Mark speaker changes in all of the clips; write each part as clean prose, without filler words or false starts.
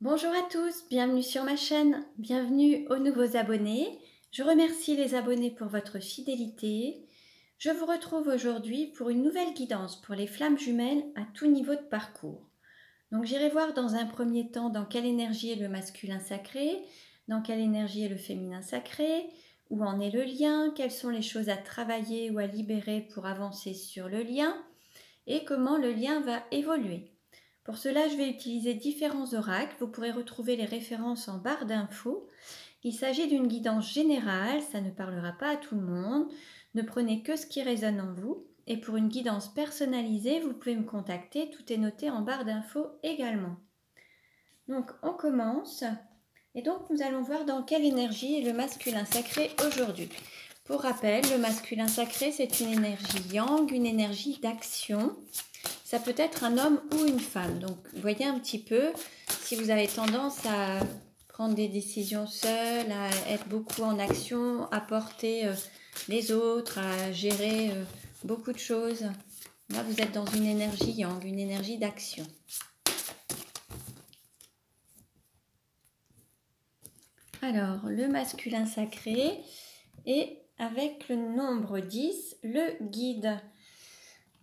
Speaker 1: Bonjour à tous, bienvenue sur ma chaîne, bienvenue aux nouveaux abonnés. Je remercie les abonnés pour votre fidélité. Je vous retrouve aujourd'hui pour une nouvelle guidance pour les flammes jumelles à tout niveau de parcours. Donc j'irai voir dans un premier temps dans quelle énergie est le masculin sacré, dans quelle énergie est le féminin sacré, où en est le lien, quelles sont les choses à travailler ou à libérer pour avancer sur le lien et comment le lien va évoluer. Pour cela, je vais utiliser différents oracles. Vous pourrez retrouver les références en barre d'infos. Il s'agit d'une guidance générale, ça ne parlera pas à tout le monde. Ne prenez que ce qui résonne en vous. Et pour une guidance personnalisée, vous pouvez me contacter. Tout est noté en barre d'infos également. Donc, on commence. Et donc, nous allons voir dans quelle énergie est le masculin sacré aujourd'hui. Pour rappel, le masculin sacré, c'est une énergie yang, une énergie d'action. Ça peut être un homme ou une femme. Donc, voyez un petit peu si vous avez tendance à prendre des décisions seules, à être beaucoup en action, à porter les autres, à gérer beaucoup de choses. Là, vous êtes dans une énergie yang, une énergie d'action. Alors, le masculin sacré et avec le nombre 10, le guide.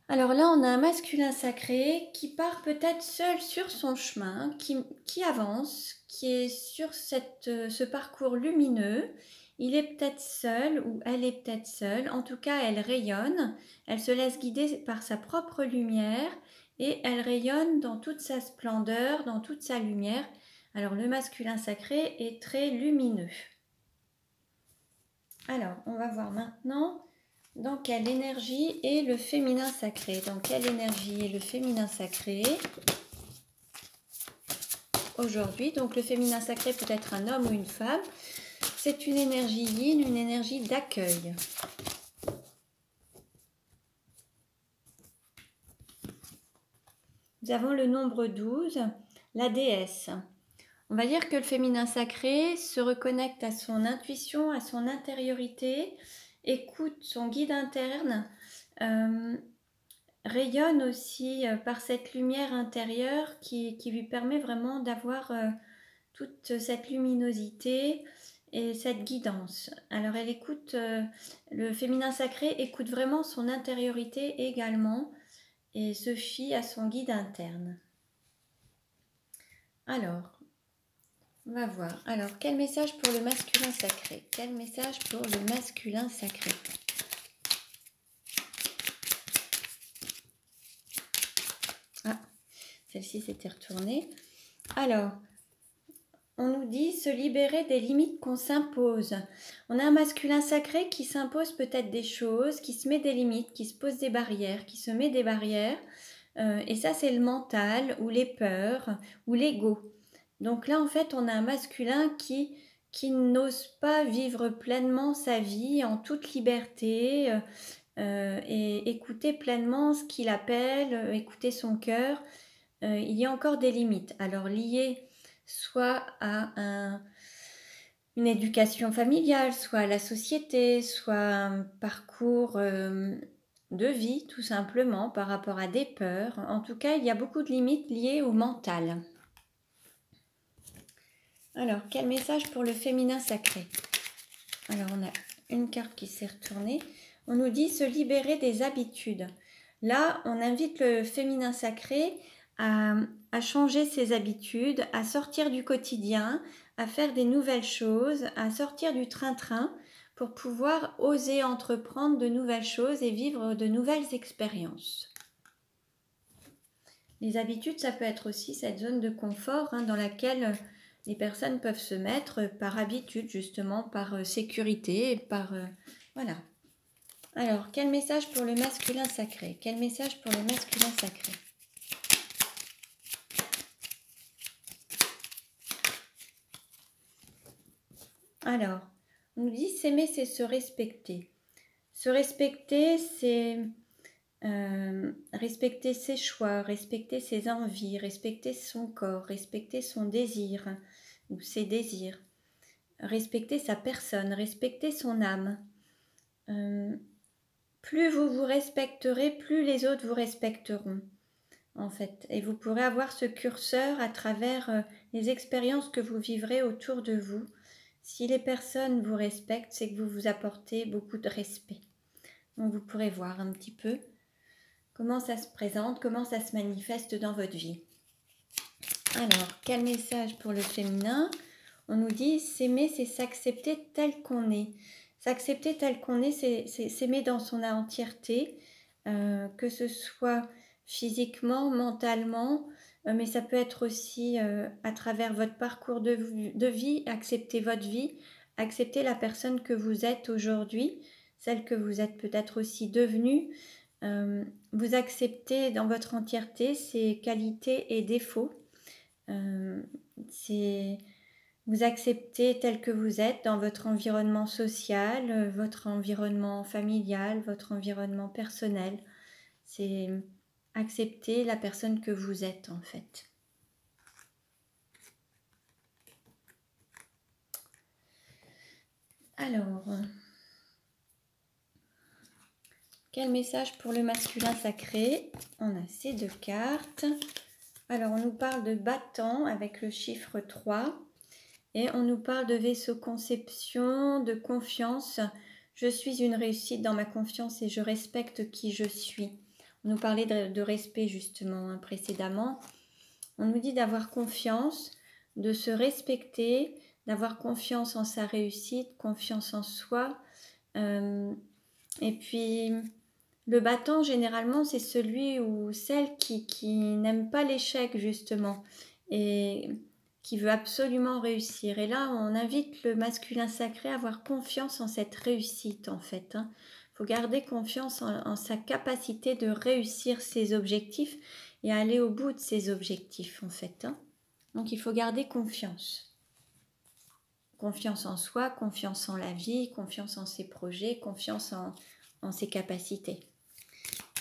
Speaker 1: Alors là, on a un masculin sacré qui part peut-être seul sur son chemin, qui avance, qui est sur ce parcours lumineux. Il est peut-être seul ou elle est peut-être seule. En tout cas, elle rayonne. Elle se laisse guider par sa propre lumière et elle rayonne dans toute sa splendeur, dans toute sa lumière. Alors, le masculin sacré est très lumineux. Alors, on va voir maintenant dans quelle énergie est le féminin sacré. Dans quelle énergie est le féminin sacré aujourd'hui? Donc, le féminin sacré peut être un homme ou une femme. C'est une énergie yin, une énergie d'accueil. Nous avons le nombre 12, la déesse. On va dire que le féminin sacré se reconnecte à son intuition, à son intériorité, écoute son guide interne, rayonne aussi par cette lumière intérieure qui lui permet vraiment d'avoir toute cette luminosité et cette guidance. Alors elle écoute, le féminin sacré écoute vraiment son intériorité également et se fie à son guide interne. Alors, on va voir. Alors, quel message pour le masculin sacré? Quel message pour le masculin sacré? Ah, celle-ci s'était retournée. Alors, on nous dit se libérer des limites qu'on s'impose. On a un masculin sacré qui s'impose peut-être des choses, qui se met des limites, qui se pose des barrières, qui se met des barrières. Et ça, c'est le mental ou les peurs ou l'ego. Donc là, en fait, on a un masculin qui n'ose pas vivre pleinement sa vie en toute liberté et écouter pleinement ce qu'il appelle, écouter son cœur. Il y a encore des limites. Alors liées soit à une éducation familiale, soit à la société, soit un parcours de vie tout simplement par rapport à des peurs. En tout cas, il y a beaucoup de limites liées au mental. Alors, quel message pour le féminin sacré? Alors, on a une carte qui s'est retournée. On nous dit se libérer des habitudes. Là, on invite le féminin sacré à changer ses habitudes, à sortir du quotidien, à faire des nouvelles choses, à sortir du train-train pour pouvoir oser entreprendre de nouvelles choses et vivre de nouvelles expériences. Les habitudes, ça peut être aussi cette zone de confort dans laquelle les personnes peuvent se mettre par habitude, justement, par sécurité, par... voilà. Alors, quel message pour le masculin sacré? Quel message pour le masculin sacré? Alors, on nous dit s'aimer, c'est se respecter. Se respecter, c'est respecter ses choix, respecter ses envies, respecter son corps, respecter son désir ou ses désirs, respecter sa personne, respecter son âme. Plus vous vous respecterez, plus les autres vous respecteront, en fait. Et vous pourrez avoir ce curseur à travers les expériences que vous vivrez autour de vous. Si les personnes vous respectent, c'est que vous vous apportez beaucoup de respect. Donc vous pourrez voir un petit peu comment ça se présente, comment ça se manifeste dans votre vie. Alors, quel message pour le féminin? On nous dit s'aimer, c'est s'accepter tel qu'on est. S'accepter tel qu'on est, c'est s'aimer dans son entièreté, que ce soit physiquement, mentalement, mais ça peut être aussi à travers votre parcours de vie, accepter votre vie, accepter la personne que vous êtes aujourd'hui, celle que vous êtes peut-être aussi devenue. Vous acceptez dans votre entièreté ses qualités et défauts. Vous acceptez tel que vous êtes dans votre environnement social, votre environnement familial, votre environnement personnel. C'est accepter la personne que vous êtes en fait. Alors, quel message pour le masculin sacré? On a ces deux cartes. Alors, on nous parle de battant avec le chiffre 3 et on nous parle de vaisseau conception, de confiance. Je suis une réussite dans ma confiance et je respecte qui je suis. On nous parlait de respect justement précédemment. On nous dit d'avoir confiance, de se respecter, d'avoir confiance en sa réussite, confiance en soi. Et puis... le battant, généralement, c'est celui ou celle qui n'aime pas l'échec, justement, et qui veut absolument réussir. Et là, on invite le masculin sacré à avoir confiance en cette réussite, en fait. Il faut garder confiance en sa capacité de réussir ses objectifs et aller au bout de ses objectifs, en fait. Donc, il faut garder confiance. Confiance en soi, confiance en la vie, confiance en ses projets, confiance en ses capacités.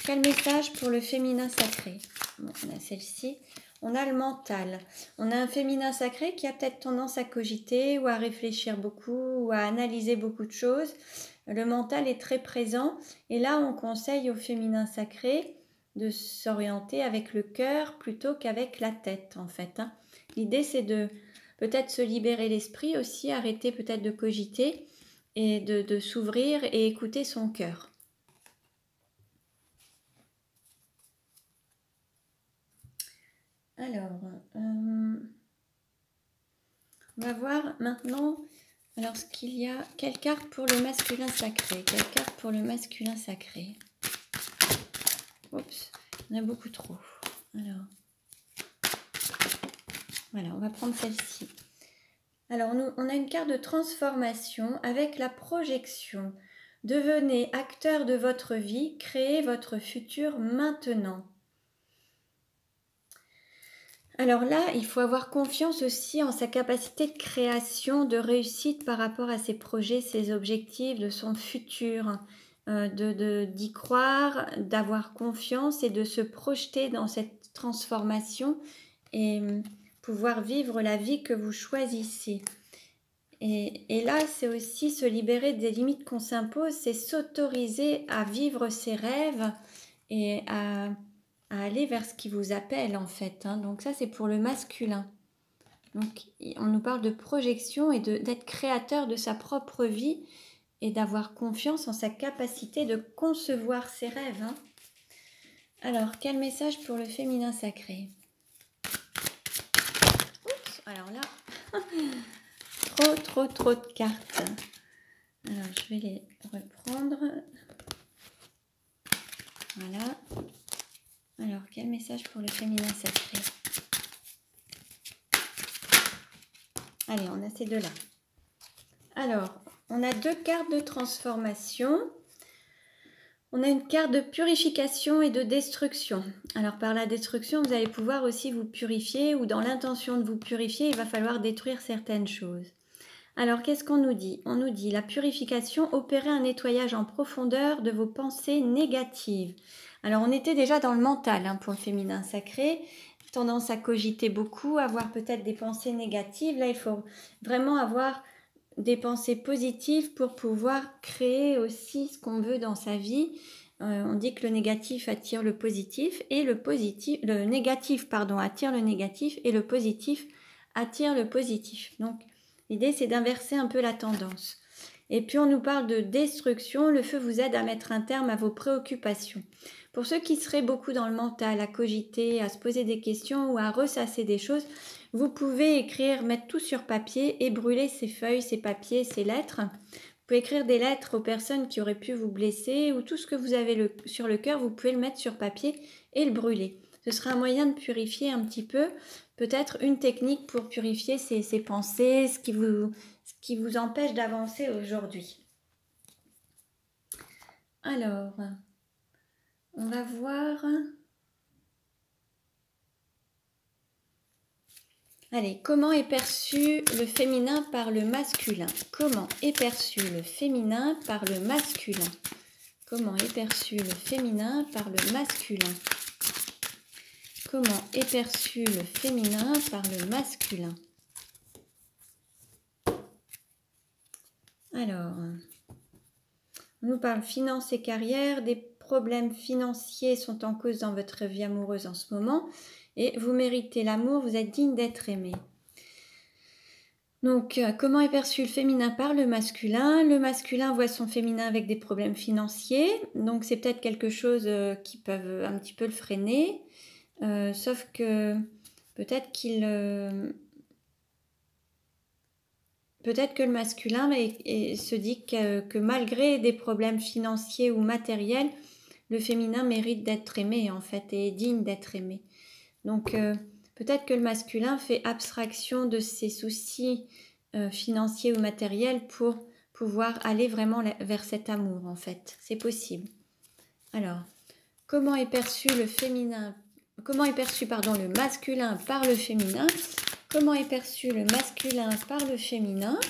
Speaker 1: Quel message pour le féminin sacré? Bon, on a celle-ci. On a le mental. On a un féminin sacré qui a peut-être tendance à cogiter ou à réfléchir beaucoup ou à analyser beaucoup de choses. Le mental est très présent et là on conseille au féminin sacré de s'orienter avec le cœur plutôt qu'avec la tête en fait. L'idée c'est de peut-être se libérer l'esprit aussi, arrêter peut-être de cogiter et de s'ouvrir et écouter son cœur. Alors, on va voir maintenant alors ce qu'il y a. Quelle carte pour le masculin sacré? Quelle carte pour le masculin sacré? Oups, il y en a beaucoup trop. Alors, voilà, on va prendre celle-ci. Alors, on a une carte de transformation avec la projection. Devenez acteur de votre vie, créez votre futur maintenant. Alors là, il faut avoir confiance aussi en sa capacité de création, de réussite par rapport à ses projets, ses objectifs, de son futur, d'y croire, d'avoir confiance et de se projeter dans cette transformation et pouvoir vivre la vie que vous choisissez. Et là, c'est aussi se libérer des limites qu'on s'impose, c'est s'autoriser à vivre ses rêves et à aller vers ce qui vous appelle en fait. Donc ça c'est pour le masculin. Donc on nous parle de projection et d'être créateur de sa propre vie et d'avoir confiance en sa capacité de concevoir ses rêves. Alors quel message pour le féminin sacré? Oups, alors là, trop de cartes. Alors je vais les reprendre. Voilà. Alors, quel message pour le féminin sacré? Allez, on a ces deux-là. Alors, on a deux cartes de transformation. On a une carte de purification et de destruction. Alors, par la destruction, vous allez pouvoir aussi vous purifier ou dans l'intention de vous purifier, il va falloir détruire certaines choses. Alors, qu'est-ce qu'on nous dit? On nous dit la purification, opérer un nettoyage en profondeur de vos pensées négatives. Alors, on était déjà dans le mental pour le féminin sacré, tendance à cogiter beaucoup, avoir peut-être des pensées négatives. Là, il faut vraiment avoir des pensées positives pour pouvoir créer aussi ce qu'on veut dans sa vie. On dit que le négatif attire le positif et le négatif attire le négatif et le positif attire le positif. Donc, l'idée, c'est d'inverser un peu la tendance. Et puis, on nous parle de destruction. Le feu vous aide à mettre un terme à vos préoccupations. Pour ceux qui seraient beaucoup dans le mental, à cogiter, à se poser des questions ou à ressasser des choses, vous pouvez écrire, mettre tout sur papier et brûler ces feuilles, ces papiers, ces lettres. Vous pouvez écrire des lettres aux personnes qui auraient pu vous blesser ou tout ce que vous avez sur le cœur, vous pouvez le mettre sur papier et le brûler. Ce sera un moyen de purifier un petit peu, peut-être une technique pour purifier ces pensées, ce qui vous empêche d'avancer aujourd'hui. Alors, on va voir. Allez, comment est perçu le féminin par le masculin? Comment est perçu le féminin par le masculin? Comment est perçu le féminin par le masculin? Comment est perçu le féminin par le masculin? Alors, on nous parle finance et carrière. Des problèmes financiers sont en cause dans votre vie amoureuse en ce moment. Et vous méritez l'amour, vous êtes digne d'être aimé. Donc, comment est perçu le féminin par le masculin? Le masculin voit son féminin avec des problèmes financiers. Donc, c'est peut-être quelque chose qui peut un petit peu le freiner. Sauf que peut-être que le masculin se dit que malgré des problèmes financiers ou matériels, le féminin mérite d'être aimé en fait et est digne d'être aimé. Donc peut-être que le masculin fait abstraction de ses soucis financiers ou matériels pour pouvoir aller vraiment vers cet amour en fait. C'est possible. Alors, comment est perçu le féminin? Comment est perçu le masculin par le féminin? Comment est perçu le masculin par le féminin?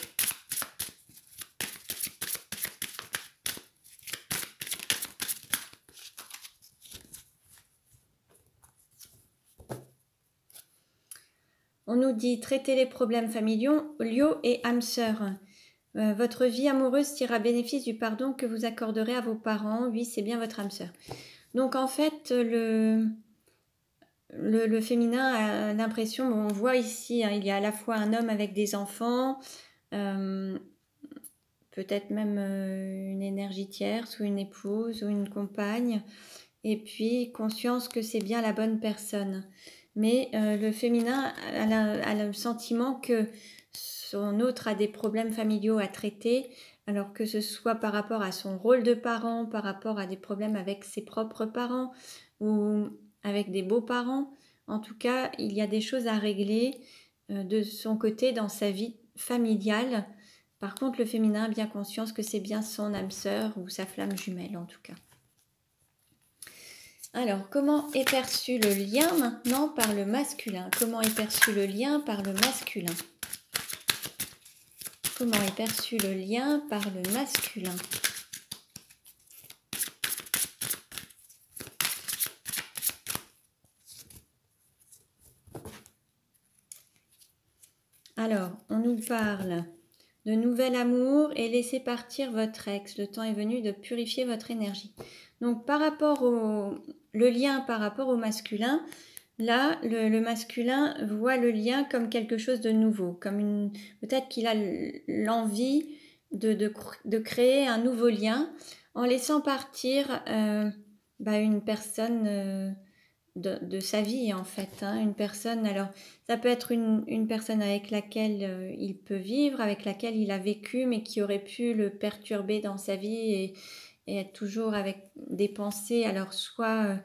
Speaker 1: On nous dit traiter les problèmes familiaux et âme sœur. Votre vie amoureuse tire à bénéfice du pardon que vous accorderez à vos parents. Oui, c'est bien votre âme sœur. Donc en fait, le féminin a l'impression, on voit ici, il y a à la fois un homme avec des enfants, peut-être même une énergie tierce ou une épouse ou une compagne, et puis conscience que c'est bien la bonne personne. Mais le féminin a le sentiment que son autre a des problèmes familiaux à traiter, alors que ce soit par rapport à son rôle de parent, par rapport à des problèmes avec ses propres parents ou avec des beaux-parents. En tout cas, il y a des choses à régler de son côté dans sa vie familiale. Par contre, le féminin a bien conscience que c'est bien son âme sœur ou sa flamme jumelle en tout cas. Alors, comment est perçu le lien maintenant par le masculin? Comment est perçu le lien par le masculin? Comment est perçu le lien par le masculin? Alors, on nous parle de nouvel amour et laissez partir votre ex. Le temps est venu de purifier votre énergie. Donc, le lien par rapport au masculin, là, le masculin voit le lien comme quelque chose de nouveau, peut-être qu'il a l'envie de créer un nouveau lien en laissant partir une personne de sa vie en fait. Une personne, alors ça peut être une personne avec laquelle il peut vivre, avec laquelle il a vécu, mais qui aurait pu le perturber dans sa vie et être toujours avec des pensées, alors soit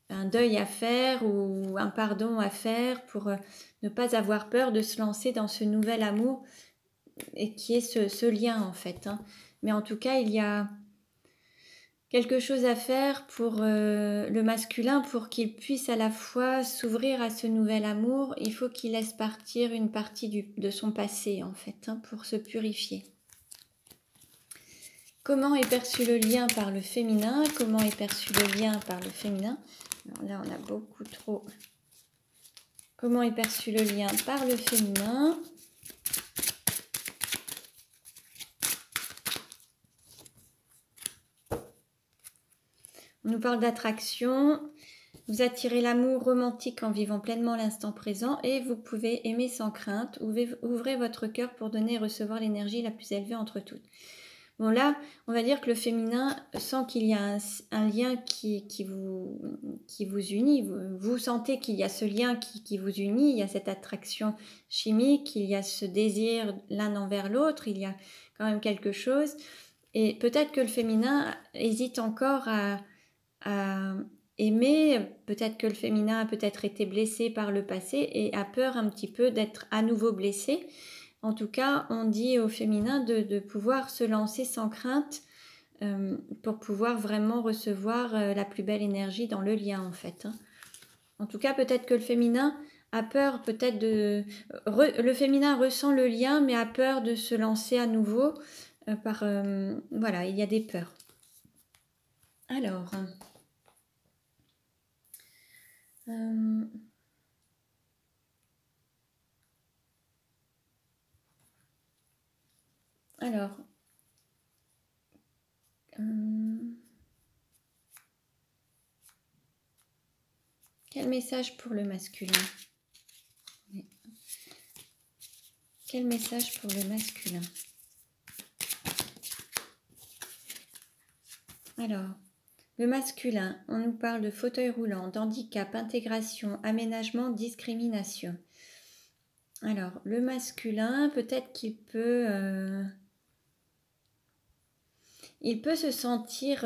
Speaker 1: un deuil à faire ou un pardon à faire pour ne pas avoir peur de se lancer dans ce nouvel amour et qui est ce lien en fait. Mais en tout cas, il y a quelque chose à faire pour le masculin pour qu'il puisse à la fois s'ouvrir à ce nouvel amour. Il faut qu'il laisse partir une partie de son passé en fait pour se purifier. Comment est perçu le lien par le féminin? Comment est perçu le lien par le féminin? Alors là, on a beaucoup trop. Comment est perçu le lien par le féminin? On nous parle d'attraction. Vous attirez l'amour romantique en vivant pleinement l'instant présent et vous pouvez aimer sans crainte. Ouvrez votre cœur pour donner et recevoir l'énergie la plus élevée entre toutes. Bon là, on va dire que le féminin sent qu'il y a un lien qui vous unit. Vous sentez qu'il y a ce lien qui vous unit, il y a cette attraction chimique, il y a ce désir l'un envers l'autre, il y a quand même quelque chose. Et peut-être que le féminin hésite encore à aimer, peut-être que le féminin a peut-être été blessé par le passé et a peur un petit peu d'être à nouveau blessé. En tout cas, on dit au féminin de pouvoir se lancer sans crainte pour pouvoir vraiment recevoir la plus belle énergie dans le lien en fait. En tout cas, peut-être que le féminin a peur peut-être le féminin ressent le lien mais a peur de se lancer à nouveau voilà, il y a des peurs. Alors... quel message pour le masculin? Quel message pour le masculin? Alors, le masculin, on nous parle de fauteuil roulant, d'handicap, intégration, aménagement, discrimination. Alors, le masculin, peut-être qu'il peut... il peut se sentir...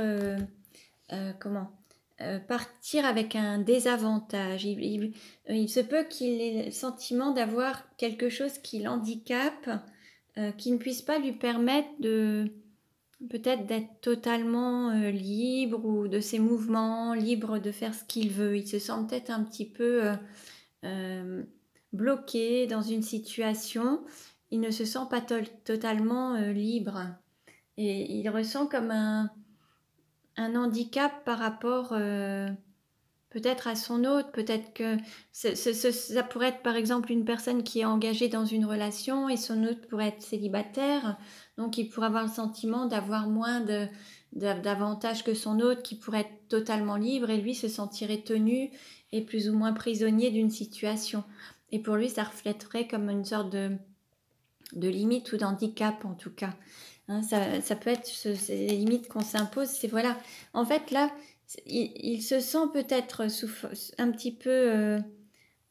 Speaker 1: partir avec un désavantage. Il se peut qu'il ait le sentiment d'avoir quelque chose qui l'handicape, qui ne puisse pas lui permettre peut-être d'être totalement libre ou de ses mouvements, libre de faire ce qu'il veut. Il se sent peut-être un petit peu bloqué dans une situation. Il ne se sent pas totalement libre. Et il ressent comme un handicap par rapport peut-être à son autre, peut-être que ça pourrait être par exemple une personne qui est engagée dans une relation et son autre pourrait être célibataire, donc il pourrait avoir le sentiment d'avoir moins d'avantages que son autre qui pourrait être totalement libre et lui se sentirait tenu et plus ou moins prisonnier d'une situation. Et pour lui ça reflèterait comme une sorte de limite ou d'handicap en tout cas. Hein, ça peut être ces limites qu'on s'impose. C'est voilà. En fait, là, il se sent peut-être un petit peu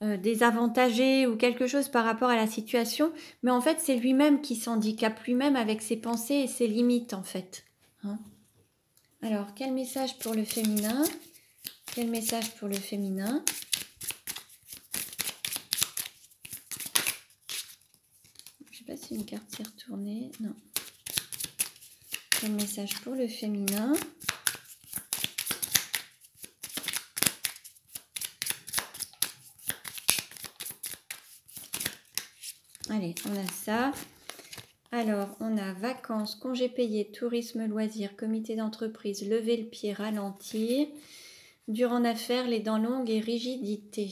Speaker 1: désavantagé ou quelque chose par rapport à la situation, mais en fait, c'est lui-même qui s'handicape lui-même avec ses pensées et ses limites, en fait. Hein. Alors, quel message pour le féminin? Quel message pour le féminin? Je ne sais pas si une carte s'est retournée. Non. Quel message pour le féminin? Allez, on a ça. Alors, on a vacances, congés payés, tourisme, loisirs, comité d'entreprise, lever le pied, ralentir. Dur en affaires, les dents longues et rigidité.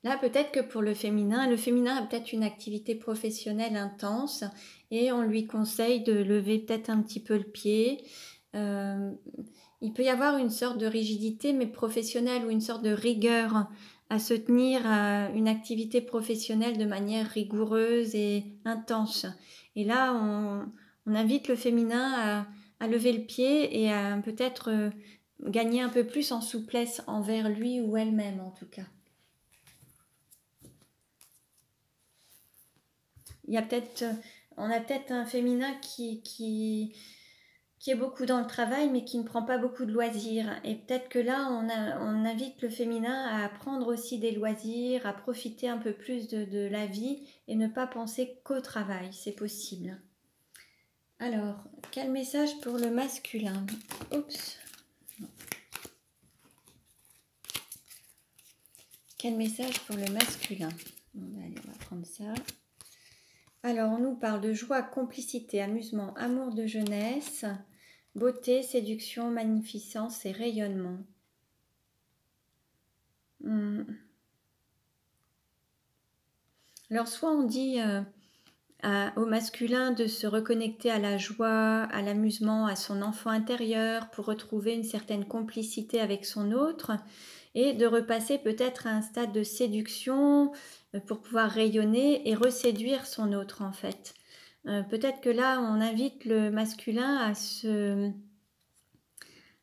Speaker 1: Là, peut-être que pour le féminin a peut-être une activité professionnelle intense et on lui conseille de lever peut-être un petit peu le pied. Il peut y avoir une sorte de rigidité, mais professionnelle, ou une sorte de rigueur à se tenir à une activité professionnelle de manière rigoureuse et intense. Et là, on invite le féminin à lever le pied et à peut-être gagner un peu plus en souplesse envers lui ou elle-même en tout cas. On a peut-être un féminin qui est beaucoup dans le travail mais qui ne prend pas beaucoup de loisirs. Et peut-être que là, on invite le féminin à prendre aussi des loisirs, à profiter un peu plus de la vie et ne pas penser qu'au travail, c'est possible. Alors, quel message pour le masculin? Oups. Quel message pour le masculin? Bon, allez, on va prendre ça. Alors, on nous parle de joie, complicité, amusement, amour de jeunesse, beauté, séduction, magnificence et rayonnement. Alors, soit on dit au masculin de se reconnecter à la joie, à l'amusement, à son enfant intérieur pour retrouver une certaine complicité avec son autre et de repasser peut-être à un stade de séduction pour pouvoir rayonner et reséduire son autre en fait. Peut-être que là on invite le masculin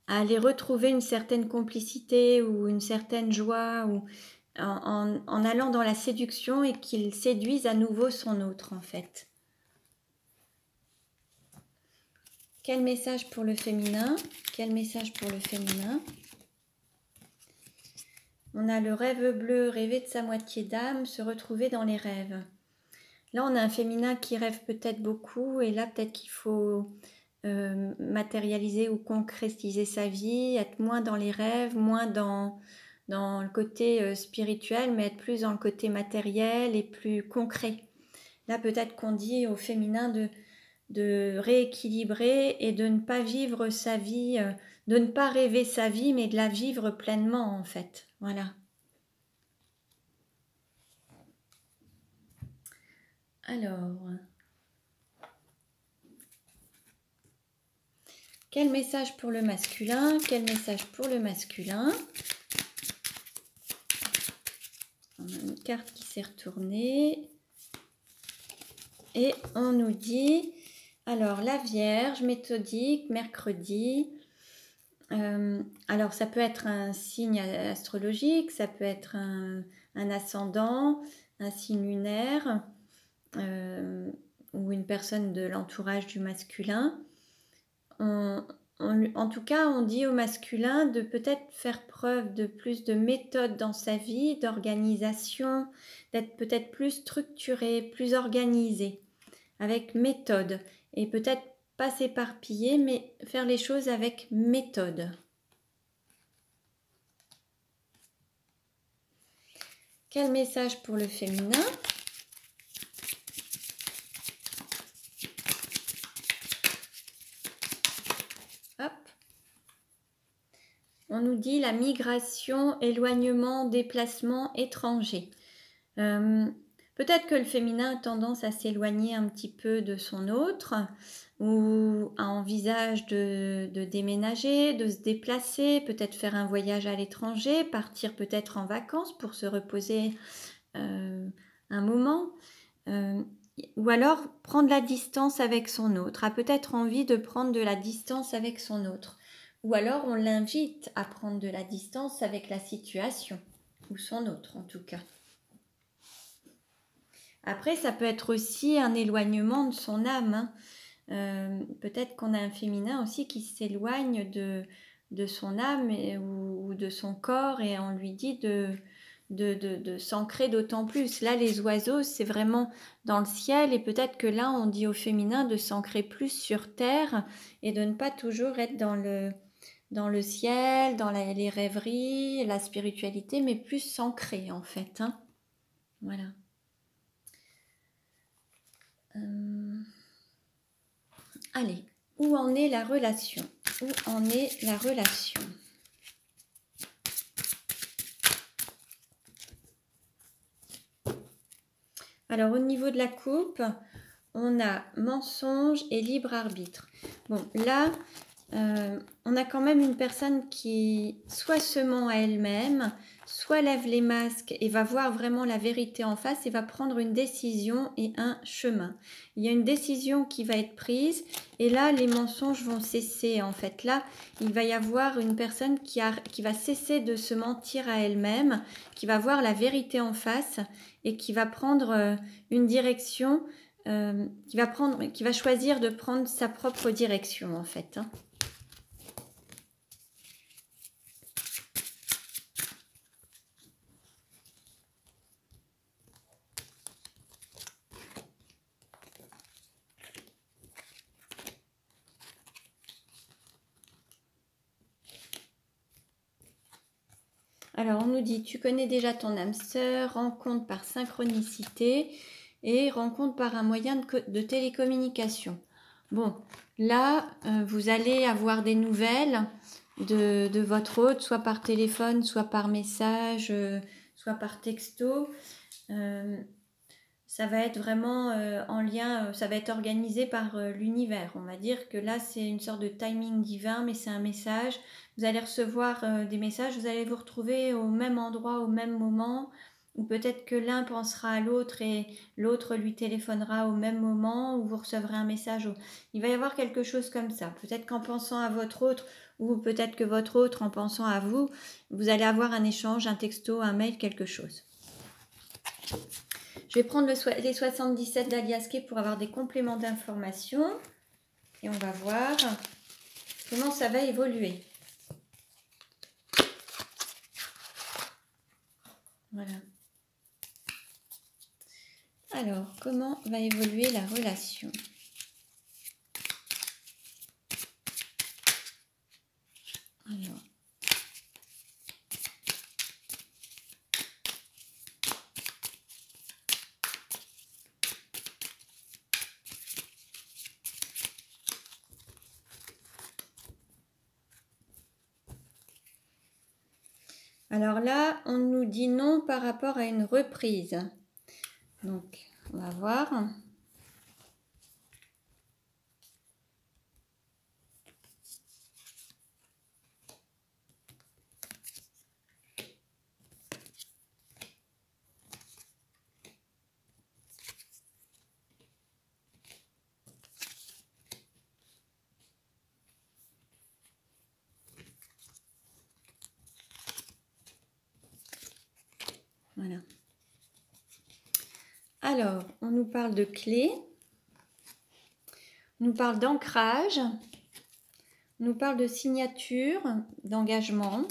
Speaker 1: à aller retrouver une certaine complicité ou une certaine joie ou en allant dans la séduction et qu'il séduise à nouveau son autre en fait. Quel message pour le féminin? Quel message pour le féminin? On a le rêve bleu, rêver de sa moitié d'âme, se retrouver dans les rêves. Là, on a un féminin qui rêve peut-être beaucoup et là, peut-être qu'il faut matérialiser ou concrétiser sa vie, être moins dans les rêves, moins dans le côté spirituel, mais être plus dans le côté matériel et plus concret. Là, peut-être qu'on dit au féminin de rééquilibrer et de ne pas vivre sa vie, de ne pas rêver sa vie, mais de la vivre pleinement en fait. Voilà. Alors, quel message pour le masculin? Quel message pour le masculin? On a une carte qui s'est retournée. Et on nous dit, alors la Vierge, méthodique, mercredi. Alors ça peut être un signe astrologique, ça peut être un ascendant, un signe lunaire, ou une personne de l'entourage du masculin. En tout cas, on dit au masculin de peut-être faire preuve de plus de méthode dans sa vie, d'organisation, d'être peut-être plus structuré, plus organisé, avec méthode. Et peut-être pas s'éparpiller, mais faire les choses avec méthode. Quel message pour le féminin? Hop. On nous dit la migration, éloignement, déplacement, étranger. Peut-être que le féminin a tendance à s'éloigner un petit peu de son autre ou envisage de déménager, de se déplacer, peut-être faire un voyage à l'étranger, partir peut-être en vacances pour se reposer un moment. Ou alors prendre la distance avec son autre, a peut-être envie de prendre de la distance avec son autre. Ou alors on l'invite à prendre de la distance avec la situation, ou son autre en tout cas. Après, ça peut être aussi un éloignement de son âme. Peut-être qu'on a un féminin aussi qui s'éloigne de son âme ou de son corps et on lui dit de s'ancrer d'autant plus. Là, les oiseaux, c'est vraiment dans le ciel et peut-être que là, on dit au féminin de s'ancrer plus sur terre et de ne pas toujours être dans le ciel, dans les rêveries, la spiritualité, mais plus s'ancrer en fait. Voilà. Allez, où en est la relation? Où en est la relation? Alors, au niveau de la coupe, on a mensonge et libre arbitre. Bon, là, on a quand même une personne qui soit se ment à elle-même, soit lève les masques et va voir vraiment la vérité en face et va prendre une décision et un chemin. Il y a une décision qui va être prise et là, les mensonges vont cesser. En fait, là, il va y avoir une personne qui va cesser de se mentir à elle-même, qui va voir la vérité en face et qui va prendre une direction, qui va choisir de prendre sa propre direction en fait. Alors, on nous dit, tu connais déjà ton âme sœur, rencontre par synchronicité et rencontre par un moyen de télécommunication. Bon, là, vous allez avoir des nouvelles de votre hôte, soit par téléphone, soit par message, soit par texto. ça va être vraiment en lien, ça va être organisé par l'univers. On va dire que là, c'est une sorte de timing divin, mais c'est un message. Vous allez recevoir des messages, vous allez vous retrouver au même endroit, au même moment, ou peut-être que l'un pensera à l'autre et l'autre lui téléphonera au même moment, ou vous recevrez un message. Il va y avoir quelque chose comme ça. Peut-être qu'en pensant à votre autre, ou peut-être que votre autre en pensant à vous, vous allez avoir un échange, un texto, un mail, quelque chose. Je vais prendre les 77 d'Aliasqué pour avoir des compléments d'information. Et on va voir comment ça va évoluer. Voilà. Alors, comment va évoluer la relation? Alors. Alors là, on nous dit non par rapport à une reprise. Donc, on va voir. Voilà. Alors, on nous parle de clés, on nous parle d'ancrage, on nous parle de signature, d'engagement,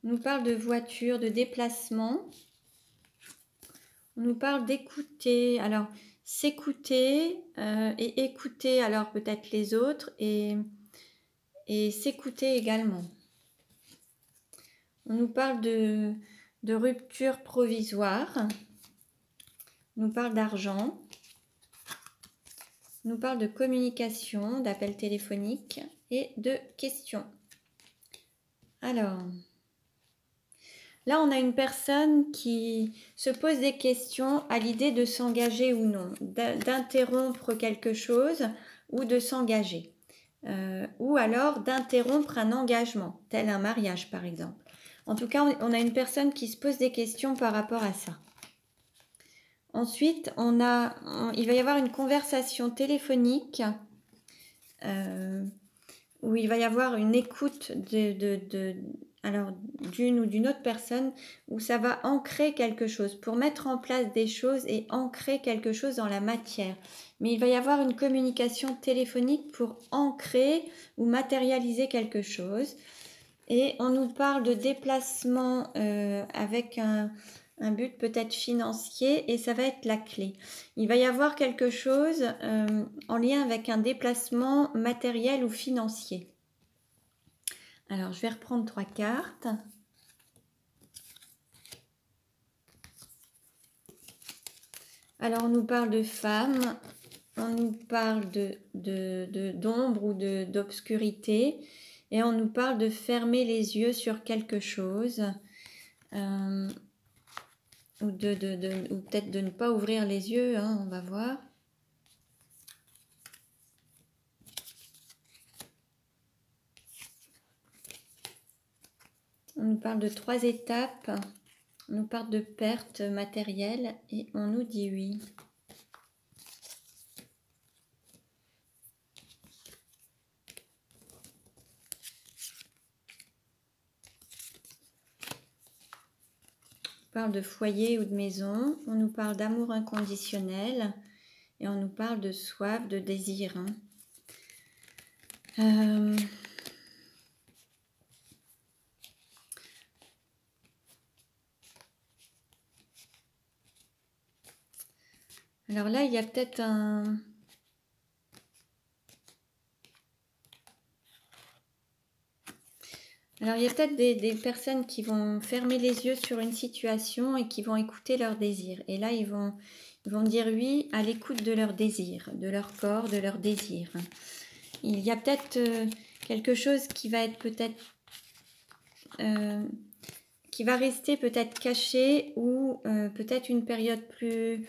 Speaker 1: on nous parle de voiture, de déplacement, on nous parle d'écouter. Alors, s'écouter et écouter alors peut-être les autres et s'écouter également. On nous parle de rupture provisoire, on nous parle d'argent, on nous parle de communication, d'appel téléphonique et de questions. Alors, là on a une personne qui se pose des questions à l'idée de s'engager ou non, d'interrompre quelque chose ou de s'engager. Ou alors d'interrompre un engagement, tel un mariage par exemple. En tout cas, on a une personne qui se pose des questions par rapport à ça. Ensuite, il va y avoir une conversation téléphonique où il va y avoir une écoute d'une ou d'une autre personne où ça va ancrer quelque chose, pour mettre en place des choses et ancrer quelque chose dans la matière. Mais il va y avoir une communication téléphonique pour ancrer ou matérialiser quelque chose. Et on nous parle de déplacement avec un but peut-être financier et ça va être la clé. Il va y avoir quelque chose en lien avec un déplacement matériel ou financier. Alors, je vais reprendre 3 cartes. Alors, on nous parle de femme, on nous parle d'ombre ou d'obscurité et on nous parle de fermer les yeux sur quelque chose. Ou peut-être de ne pas ouvrir les yeux, hein, on va voir. On nous parle de 3 étapes, on nous parle de pertes matérielles et on nous dit oui. On parle de foyer ou de maison, on nous parle d'amour inconditionnel et on nous parle de soif, de désir. Hein. Alors là, il y a peut-être un... Alors, il y a peut-être des personnes qui vont fermer les yeux sur une situation et qui vont écouter leurs désirs. Et là, ils vont dire oui à l'écoute de leurs désirs, de leur corps, de leurs désirs. Il y a peut-être quelque chose qui va être peut-être qui va rester peut-être caché ou peut-être une période plus...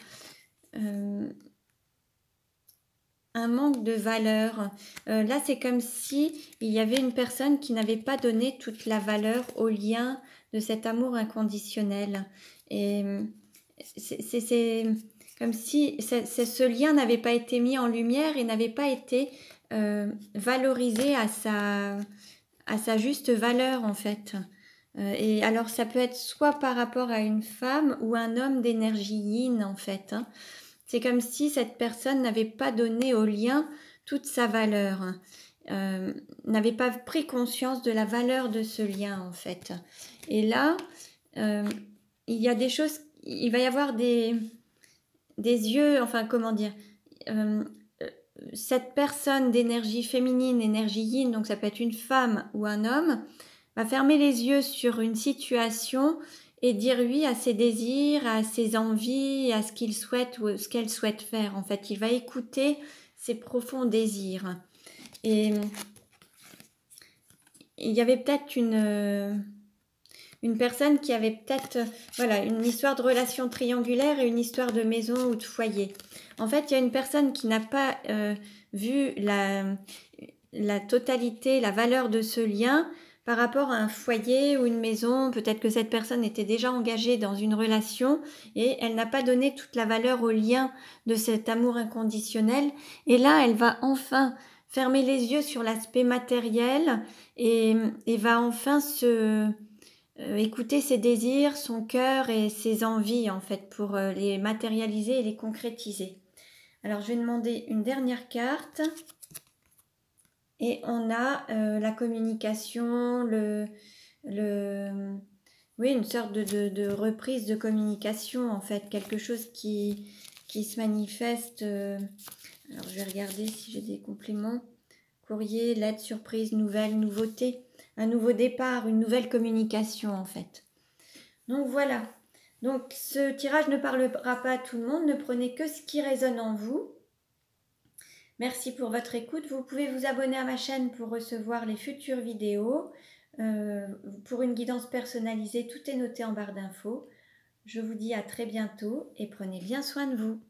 Speaker 1: un manque de valeur. Là, c'est comme si il y avait une personne qui n'avait pas donné toute la valeur au lien de cet amour inconditionnel. Et c'est comme si ce lien n'avait pas été mis en lumière et n'avait pas été valorisé à sa juste valeur, en fait. Et alors, ça peut être soit par rapport à une femme ou un homme d'énergie yin, en fait, hein. C'est comme si cette personne n'avait pas donné au lien toute sa valeur, n'avait pas pris conscience de la valeur de ce lien, en fait. Et là, il y a des choses, il va y avoir des yeux, enfin comment dire, cette personne d'énergie féminine, énergie yin, donc ça peut être une femme ou un homme, va fermer les yeux sur une situation et dire oui à ses désirs, à ses envies, à ce qu'il souhaite ou ce qu'elle souhaite faire. En fait, il va écouter ses profonds désirs. Et il y avait peut-être une personne qui avait peut-être voilà, une histoire de relation triangulaire et une histoire de maison ou de foyer. En fait, il y a une personne qui n'a pas vu la totalité, la valeur de ce lien par rapport à un foyer ou une maison. Peut-être que cette personne était déjà engagée dans une relation et elle n'a pas donné toute la valeur au lien de cet amour inconditionnel. Et là, elle va enfin fermer les yeux sur l'aspect matériel et va enfin écouter ses désirs, son cœur et ses envies, en fait, pour les matérialiser et les concrétiser. Alors, je vais demander une dernière carte. Et on a la communication, oui, une sorte de reprise de communication, en fait, quelque chose qui se manifeste. Alors, je vais regarder si j'ai des compléments. Courrier, lettre, surprise, nouvelle, nouveauté, un nouveau départ, une nouvelle communication, en fait. Donc voilà. Donc ce tirage ne parlera pas à tout le monde, ne prenez que ce qui résonne en vous. Merci pour votre écoute. Vous pouvez vous abonner à ma chaîne pour recevoir les futures vidéos. Pour une guidance personnalisée, tout est noté en barre d'infos. Je vous dis à très bientôt et prenez bien soin de vous.